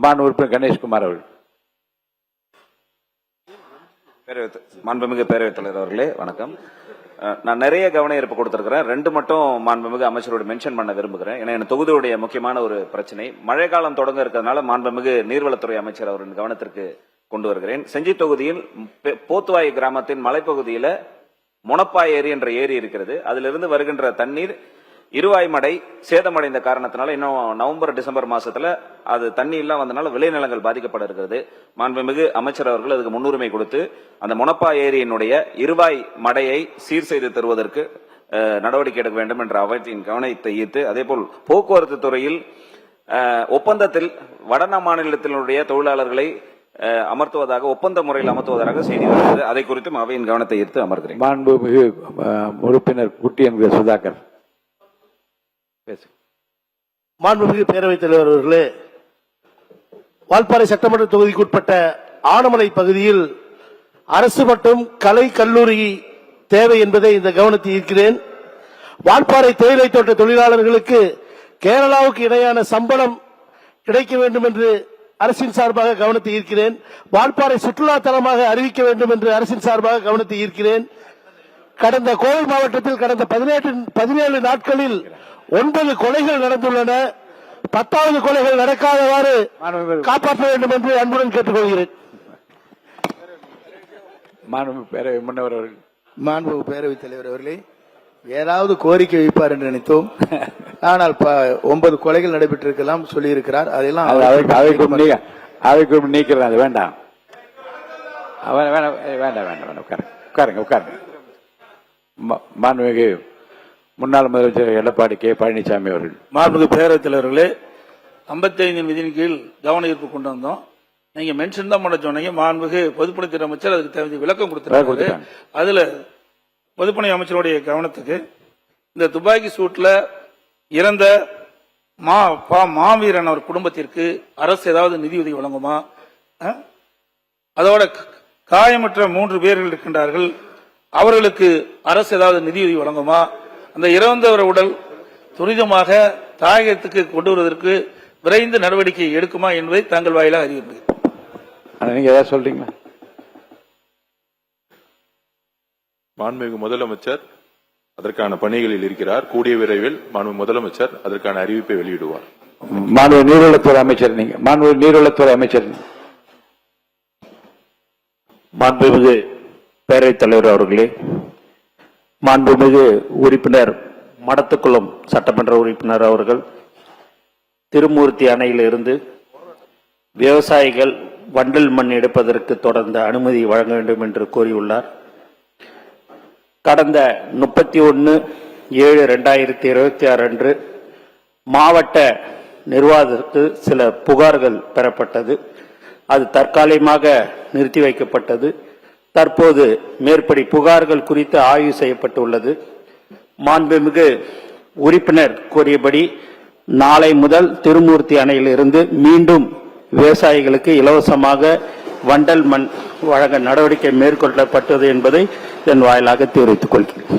மாண்பு உறுப்பினர் கணேஷ்குமார் அவர்கள். மாண்புமிகு பேரவைத் தலைவர் அவர்களே வணக்கம். நான் நிறைய கவன ஈர்ப்பு கொடுத்திருக்கிறேன். ரெண்டு மட்டும் மாண்புமிகு அமைச்சரோட மென்ஷன் பண்ண விரும்புகிறேன். ஏன்னா என் தொகுதியுடைய முக்கியமான ஒரு பிரச்சனை மழை காலம் தொடங்க இருக்கிறதுனால மாண்புமிகு நீர்வளத்துறை அமைச்சர் அவரின் கவனத்திற்கு கொண்டு வருகிறேன். செஞ்சி தொகுதியில் போத்துவாய் கிராமத்தின் மலைப்பகுதியில முனப்பாய் ஏரி என்ற ஏரி இருக்கிறது. அதிலிருந்து வருகின்ற தண்ணீர் இருவாய் மடை சேதமடைந்த காரணத்தினால இன்னும் நவம்பர் டிசம்பர் மாசத்துல அது தண்ணி எல்லாம் வந்தனால விளைநிலங்கள் பாதிக்கப்பட இருக்கிறது. மாண்புமிகு அமைச்சர் அவர்கள் அதுக்கு முன்னுரிமை கொடுத்து அந்த முனப்பா ஏரியினுடைய இருவாய் மடையை சீர் செய்து தருவதற்கு நடவடிக்கை எடுக்க வேண்டும் என்ற அவற்றின் கவனத்தை ஈர்த்து, அதேபோல் போக்குவரத்து துறையில் ஒப்பந்தத்தில் வட மாநிலத்தினுடைய தொழிலாளர்களை அமர்த்துவதாக ஒப்பந்த முறையில் அமர்த்துவதாக செய்தி வருகிறது. அதை குறித்தும் அவையின் கவனத்தை ஈர்த்து அமர்கிறேன். மாண்புமிகு உறுப்பினர் குட்டி என்கிற சுதாகர். மாண்புமிகு பேரவைத் தலைவர் அவர்களே, வால்பாறை சட்டமன்ற தொகுதிக்குட்பட்ட ஆனமலை பகுதியில் அரசு மற்றும் கலை கல்லூரி தேவை என்பதை இந்த கவனத்தில் ஈர்க்கிறேன். வால்பாறை தேயிலை தோட்ட தொழிலாளர்களுக்கு கேரளாவுக்கு இணையான சம்பளம் கிடைக்க வேண்டும் என்று அரசின் சார்பாக கவனத்தை ஈர்க்கிறேன். வால்பாறை சுற்றுலா தலமாக அறிவிக்க வேண்டும் என்று அரசின் சார்பாக கவனத்தை ஈர்க்கிறேன். கடந்த கோவை மாவட்டத்தில் கடந்த 17 நாட்களில் 9 கொலைகள் நடந்துள்ளன. 10வது கொலைகள் நடக்காதவாறு காப்பாற்ற வேண்டும் என்று அன்புடன் கேட்டுக்கொள்கிறேன். மாண்புமிகு பேரவைத் தலைவர் அவர்களே, ஏதாவது கோரிக்கை வைப்பார் என்று நினைத்தோம். ஆனால் 9 கொலைகள் நடைபெற்றிருக்கலாம் சொல்லியிருக்கிறார். அதெல்லாம் நீக்கிறார். அது வேண்டாம், வேண்டாம். உட்காருங்க. மாண்புமிகு முன்னாள் முதலமைச்சர் எடப்பாடி கே பழனிசாமி அவர்கள். மாண்புமிகு பேரவைத் தலைவர்களே, 55 விதியின் கீழ் கவன ஈர்ப்பு கொண்டு வந்தோம். நீங்க மென்ஷன் தான் பண்ண சொன்னீங்க. மாண்புமிகு பொதுப்பணித்துறை அமைச்சர் அதுக்கு தேவையான விளக்கம் கொடுத்திருக்காரு. அதுல பொதுப்பணி அமைச்சருடைய கவனத்துக்கு இந்த துப்பாக்கி சூட்ல இறந்த மாவீரன் அவர் குடும்பத்திற்கு அரசு ஏதாவது நிதியுதவி வழங்குமா? அதோட காயமற்ற 3 பேர்கள் இருக்கின்றார்கள், அவர்களுக்கு அரசு ஏதாவது நிதியுதவி வழங்குமா? அந்த இறந்தவர் உடல் துரிதமாக தாயகத்துக்கு கொண்டு வருவதற்கு விரைந்து நடவடிக்கை எடுக்குமா என்பதை தங்கள் வாயிலாக அறிவிக்கிறேன். நீங்க ஏதாவது சொல்றீங்களா? மாண்புமிகு முதலமைச்சர் அதற்கான பணிகளில் இருக்கிறார். கூடிய விரைவில் மாண்புமிகு முதலமைச்சர் அதற்கான அறிவிப்பை வெளியிடுவார். மாண்புமிகு நீர்வளத்துறை அமைச்சர் நீங்க. மாண்புமிகு நீர்வளத்துறை அமைச்சர். மாண்புமிகு பேரவைத் தலைவர் அவர்களே, மாண்புமிகு உறுப்பினர் மடத்துக்குளம் சட்டமன்ற உறுப்பினர் அவர்கள் திருமூர்த்தி அணையில் இருந்து விவசாயிகள் வண்டல் மண் எடுப்பதற்கு தொடர்ந்த அனுமதி வழங்க வேண்டும் என்று கோரியுள்ளார். கடந்த 31/7/2026 அன்று மாவட்ட நிர்வாகத்திற்கு சில புகார்கள் பெறப்பட்டது. அது தற்காலிகமாக நிறுத்தி வைக்கப்பட்டது. தற்போது மேற்படி புகார்கள் குறித்து ஆய்வு செய்யப்பட்டுள்ளது. மாண்புமிகு உறுப்பினர் கோரியபடி நாளை முதல் திருமூர்த்தி அணையில் இருந்து மீண்டும் விவசாயிகளுக்கு இலவசமாக வண்டல் மண் வழங்க நடவடிக்கை மேற்கொள்ளப்பட்டது என்பதை இதன் வாயிலாக தெரிவித்துக் கொள்கிறேன்.